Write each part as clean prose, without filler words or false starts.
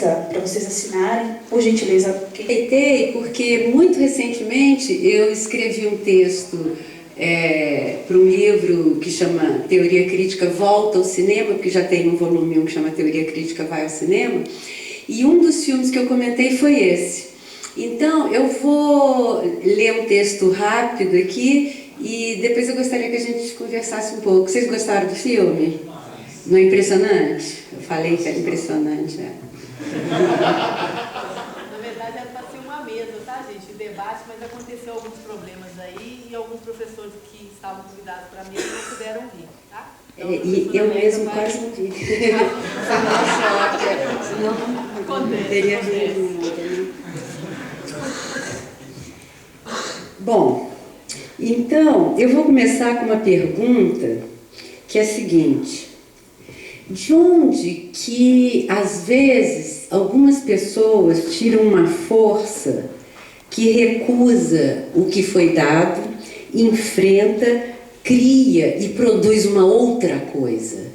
para vocês assinarem, por gentileza. Aproveitei porque muito recentemente eu escrevi um texto para um livro que chama Teoria Crítica Volta ao Cinema, porque já tem um volume 1 que chama Teoria Crítica Vai ao Cinema, e um dos filmes que eu comentei foi esse. Então eu vou ler um texto rápido aqui e depois eu gostaria que a gente conversasse um pouco. Vocês gostaram do filme? Não é impressionante? Eu falei que era impressionante. Na verdade era para ser uma mesa, tá, gente? De debate, mas aconteceu alguns problemas aí e alguns professores que estavam convidados para a mesa não puderam vir, tá? Então, e eu mesmo quase não vi. Foi uma sorte, senão não teria vindo. Bom, então eu vou começar com uma pergunta que é a seguinte: de onde que às vezes algumas pessoas tiram uma força que recusa o que foi dado, enfrenta, cria e produz uma outra coisa,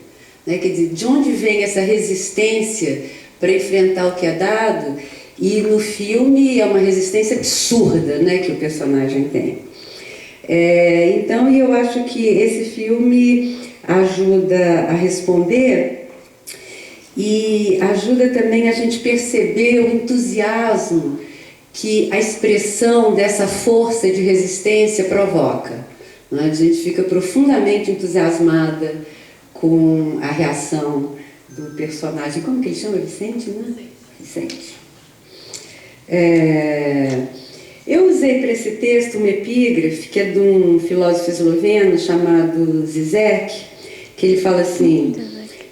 né? Quer dizer, de onde vem essa resistência para enfrentar o que é dado? E no filme é uma resistência absurda, né, que o personagem tem. Então eu acho que esse filme ajuda a responder e ajuda também a gente perceber o entusiasmo que a expressão dessa força de resistência provoca. A gente fica profundamente entusiasmada com a reação do personagem. Como que ele chama? Vicente, né? Vicente. Eu usei para esse texto uma epígrafe que é de um filósofo esloveno chamado Zizek, que ele fala assim: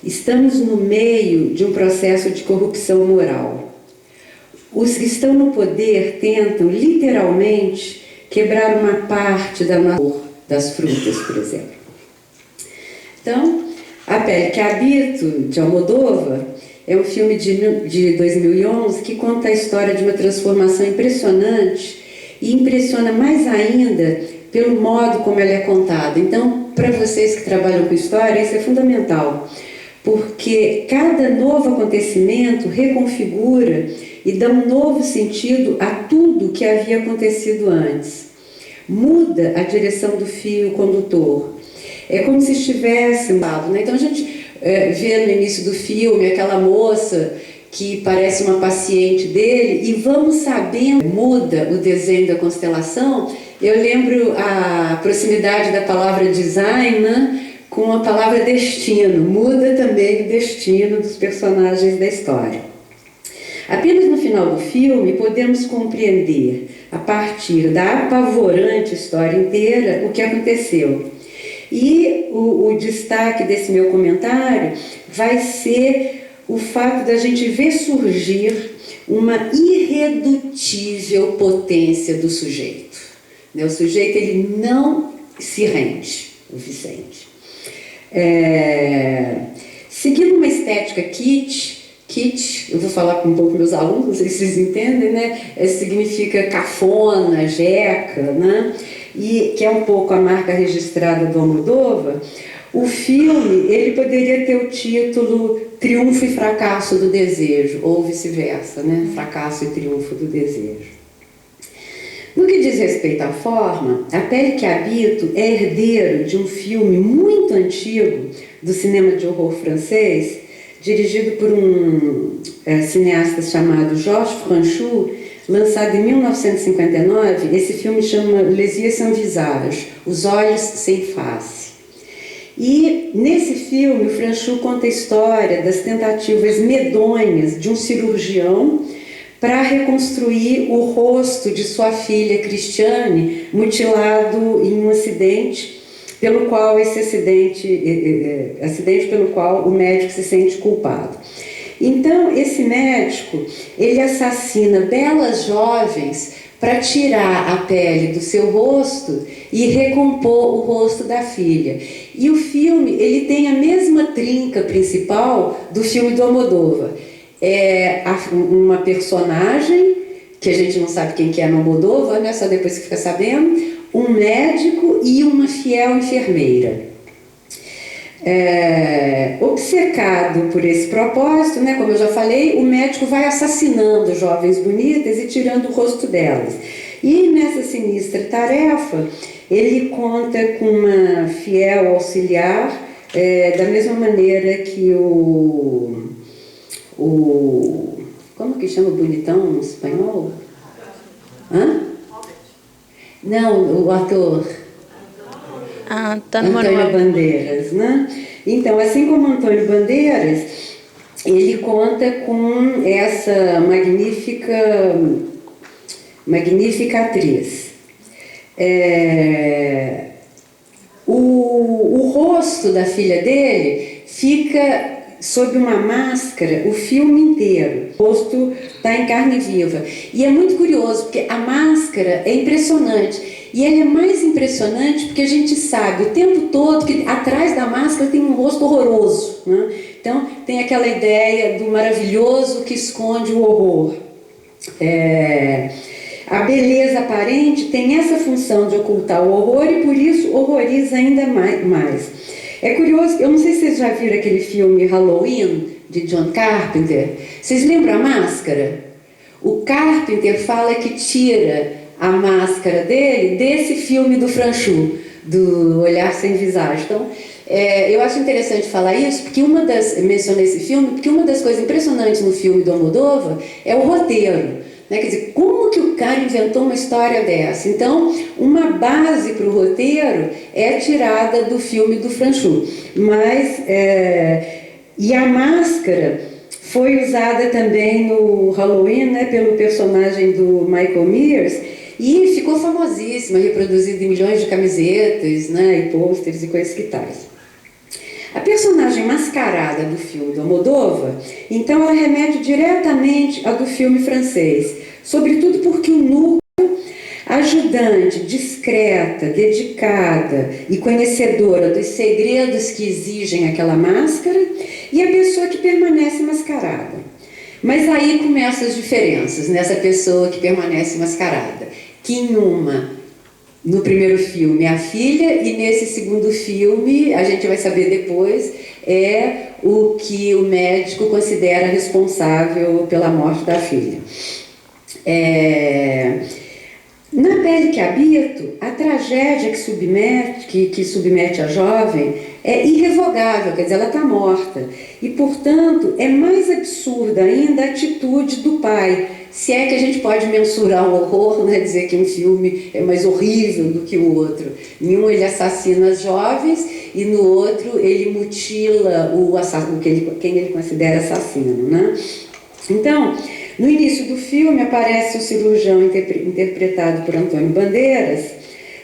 estamos no meio de um processo de corrupção moral. Os que estão no poder tentam literalmente quebrar uma parte da cor das frutas, por exemplo. Então, A Pele que Habito, de Almodóvar, é um filme de 2011 que conta a história de uma transformação impressionante e impressiona mais ainda pelo modo como ela é contada. Então, para vocês que trabalham com história, isso é fundamental, porque cada novo acontecimento reconfigura e dá um novo sentido a tudo que havia acontecido antes. Muda a direção do fio condutor. É como se estivesse... né? Então a gente vê no início do filme aquela moça que parece uma paciente dele e vamos sabendo, muda o desenho da constelação. Eu lembro a proximidade da palavra design, né, com a palavra destino. Muda também o destino dos personagens da história. Apenas no final do filme podemos compreender, a partir da apavorante história inteira, o que aconteceu. E o destaque desse meu comentário vai ser o fato da gente ver surgir uma irredutível potência do sujeito. O sujeito, ele não se rende, o Vicente. Seguindo uma estética kitsch, eu vou falar com um pouco meus alunos, não sei se vocês entendem, né? Significa cafona, jeca, né? E que é um pouco a marca registrada do Almodóvar. O filme, ele poderia ter o título Triunfo e Fracasso do Desejo, ou vice-versa, né? Fracasso e Triunfo do Desejo. No que diz respeito à forma, A Pele que Habito é herdeiro de um filme muito antigo do cinema de horror francês, dirigido por um cineasta chamado Georges Franchot, lançado em 1959. Esse filme chama Les Yeux sans visage, Os Olhos Sem Face. E nesse filme o Franchot conta a história das tentativas medonhas de um cirurgião para reconstruir o rosto de sua filha Christiane, mutilado em um acidente pelo qual pelo qual o médico se sente culpado. Então, esse médico, ele assassina belas jovens para tirar a pele do seu rosto e recompor o rosto da filha. E o filme, ele tem a mesma trinca principal do filme do Almodóvar. Uma personagem, que a gente não sabe quem que é no Almodóvar, né? Só depois que fica sabendo, um médico e uma fiel enfermeira. Obcecado por esse propósito, né, como eu já falei, o médico vai assassinando jovens bonitas e tirando o rosto delas. E nessa sinistra tarefa, ele conta com uma fiel auxiliar, da mesma maneira que como que chama o bonitão em espanhol? Hã? Não, o ator. Antônio Bandeiras, né? Então, assim como Antônio Bandeiras, ele conta com essa magnífica atriz. O rosto da filha dele fica sob uma máscara o filme inteiro. O rosto está em carne viva. E é muito curioso, porque a máscara é impressionante. E ele é mais impressionante porque a gente sabe o tempo todo que atrás da máscara tem um rosto horroroso, né? Então, tem aquela ideia do maravilhoso que esconde o horror. A beleza aparente tem essa função de ocultar o horror e, por isso, horroriza ainda mais. É curioso, eu não sei se vocês já viram aquele filme Halloween, de John Carpenter. Vocês lembram a máscara? O Carpenter fala que tira a máscara dele desse filme do Franchu, do Olhar Sem Visagem. Então, eu acho interessante falar isso, porque mencionei esse filme, porque uma das coisas impressionantes no filme do Almodóvar é o roteiro. Né? Quer dizer, como que o cara inventou uma história dessa? Então, uma base para o roteiro é tirada do filme do Franchu. E a máscara foi usada também no Halloween, né, pelo personagem do Michael Myers, e ficou famosíssima, reproduzida em milhões de camisetas, né, e pôsteres e coisas que tais. A personagem mascarada do filme do Almodóvar, então, ela remete diretamente ao do filme francês, sobretudo porque o núcleo ajudante, discreta, dedicada e conhecedora dos segredos que exigem aquela máscara e a pessoa que permanece mascarada. Mas aí começam as diferenças nessa pessoa que permanece mascarada. Que no primeiro filme é a filha, e nesse segundo filme, a gente vai saber depois, é o que o médico considera responsável pela morte da filha. Na Pele que Habito, a tragédia que submete a jovem é irrevogável, quer dizer, ela está morta. E, portanto, é mais absurda ainda a atitude do pai. Se é que a gente pode mensurar o horror, né, dizer que um filme é mais horrível do que o outro. Em um ele assassina as jovens e no outro ele mutila quem ele considera assassino, né? Então, no início do filme aparece o cirurgião interpretado por Antônio Bandeiras,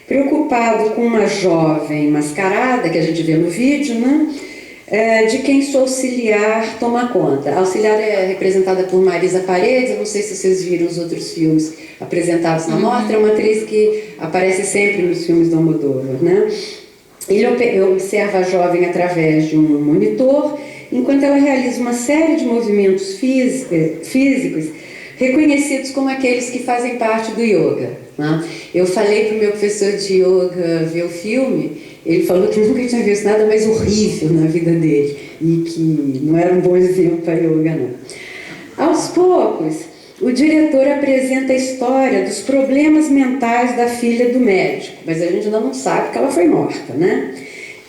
preocupado com uma jovem mascarada, que a gente vê no vídeo, né? De quem sua auxiliar toma conta. A auxiliar é representada por Marisa Paredes. Eu não sei se vocês viram os outros filmes apresentados na mostra. É uma atriz que aparece sempre nos filmes do Almodóvar, né? Ele observa a jovem através de um monitor, enquanto ela realiza uma série de movimentos físicos reconhecidos como aqueles que fazem parte do yoga, né? Eu falei para o meu professor de yoga ver o filme. Ele falou que nunca tinha visto nada mais horrível na vida dele e que não era um bom exemplo para yoga, não. Aos poucos, o diretor apresenta a história dos problemas mentais da filha do médico, mas a gente ainda não sabe que ela foi morta, né?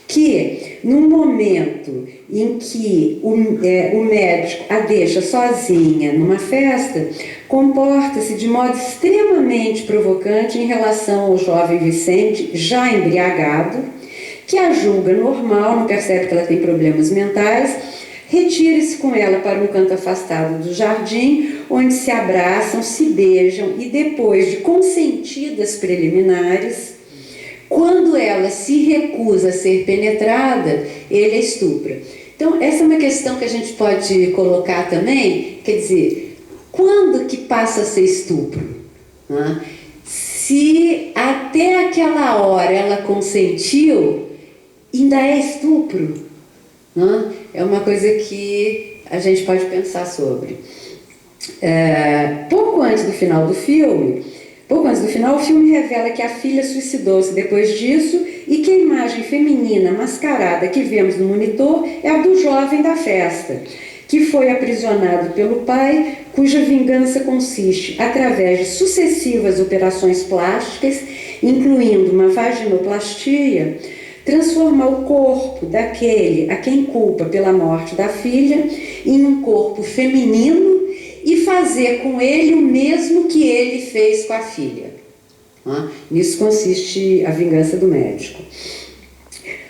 Que, num momento em que o médico a deixa sozinha numa festa, comporta-se de modo extremamente provocante em relação ao jovem Vicente, já embriagado, que a julga normal, não percebe que ela tem problemas mentais, retira-se com ela para um canto afastado do jardim, onde se abraçam, se beijam e, depois de consentidas preliminares, quando ela se recusa a ser penetrada, ele a estupra. Então, essa é uma questão que a gente pode colocar também, quer dizer, quando que passa a ser estupro? Né? Se até aquela hora ela consentiu, ainda é estupro? Né? É uma coisa que a gente pode pensar sobre. Pouco antes do final, o filme revela que a filha suicidou-se depois disso e que a imagem feminina mascarada que vemos no monitor é a do jovem da festa, que foi aprisionado pelo pai, cuja vingança consiste, através de sucessivas operações plásticas, incluindo uma vaginoplastia, transformar o corpo daquele a quem culpa pela morte da filha em um corpo feminino e fazer com ele o mesmo que ele fez com a filha. Nisso consiste a vingança do médico.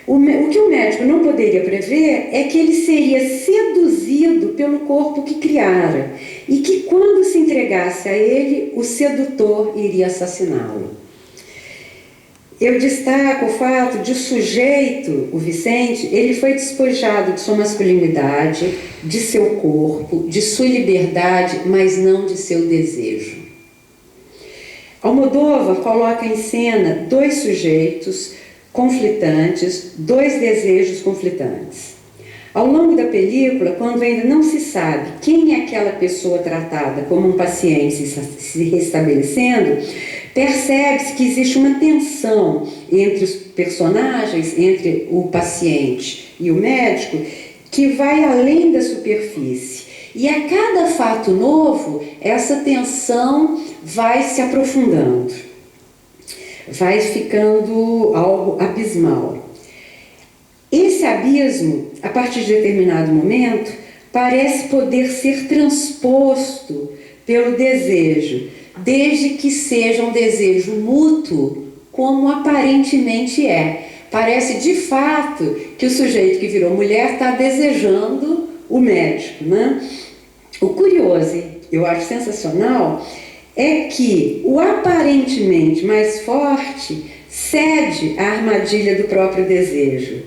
O que o médico não poderia prever é que ele seria seduzido pelo corpo que criara e que, quando se entregasse a ele, o sedutor iria assassiná-lo. Eu destaco o fato de o sujeito, o Vicente, ele foi despojado de sua masculinidade, de seu corpo, de sua liberdade, mas não de seu desejo. Almodóvar coloca em cena dois sujeitos conflitantes, dois desejos conflitantes. Ao longo da película, quando ainda não se sabe quem é aquela pessoa tratada como um paciente se restabelecendo, percebe-se que existe uma tensão entre os personagens, entre o paciente e o médico, que vai além da superfície. E a cada fato novo, essa tensão vai se aprofundando, vai ficando algo abismal. Esse abismo, a partir de determinado momento, parece poder ser transposto pelo desejo, desde que seja um desejo mútuo, como aparentemente é. Parece de fato que o sujeito que virou mulher está desejando o médico, né? O curioso, eu acho sensacional, é que o aparentemente mais forte cede à armadilha do próprio desejo,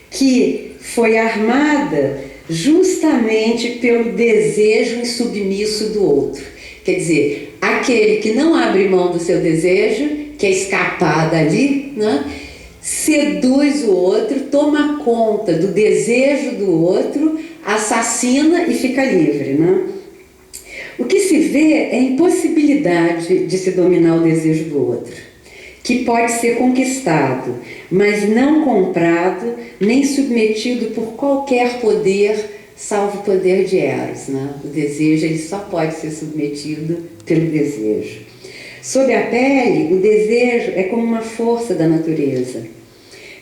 que foi armada justamente pelo desejo insubmisso do outro. Quer dizer, aquele que não abre mão do seu desejo, que é escapar dali, né, seduz o outro, toma conta do desejo do outro, assassina e fica livre, né? O que se vê é a impossibilidade de se dominar o desejo do outro, que pode ser conquistado, mas não comprado, nem submetido por qualquer poder, salvo o poder de Eros, né? O desejo ele só pode ser submetido pelo desejo. Sob a pele, o desejo é como uma força da natureza.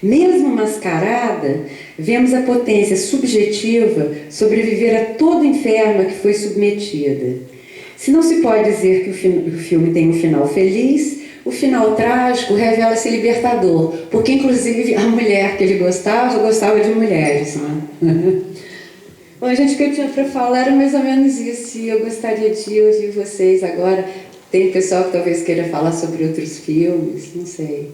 Mesmo mascarada, vemos a potência subjetiva sobreviver a todo inferno a que foi submetida. Se não se pode dizer que o filme tem um final feliz, o final trágico revela ser libertador, porque inclusive a mulher que ele gostava de mulheres, né? Bom, gente, o que eu tinha para falar era mais ou menos isso, e eu gostaria de ouvir vocês agora. Tem pessoal que talvez queira falar sobre outros filmes, não sei.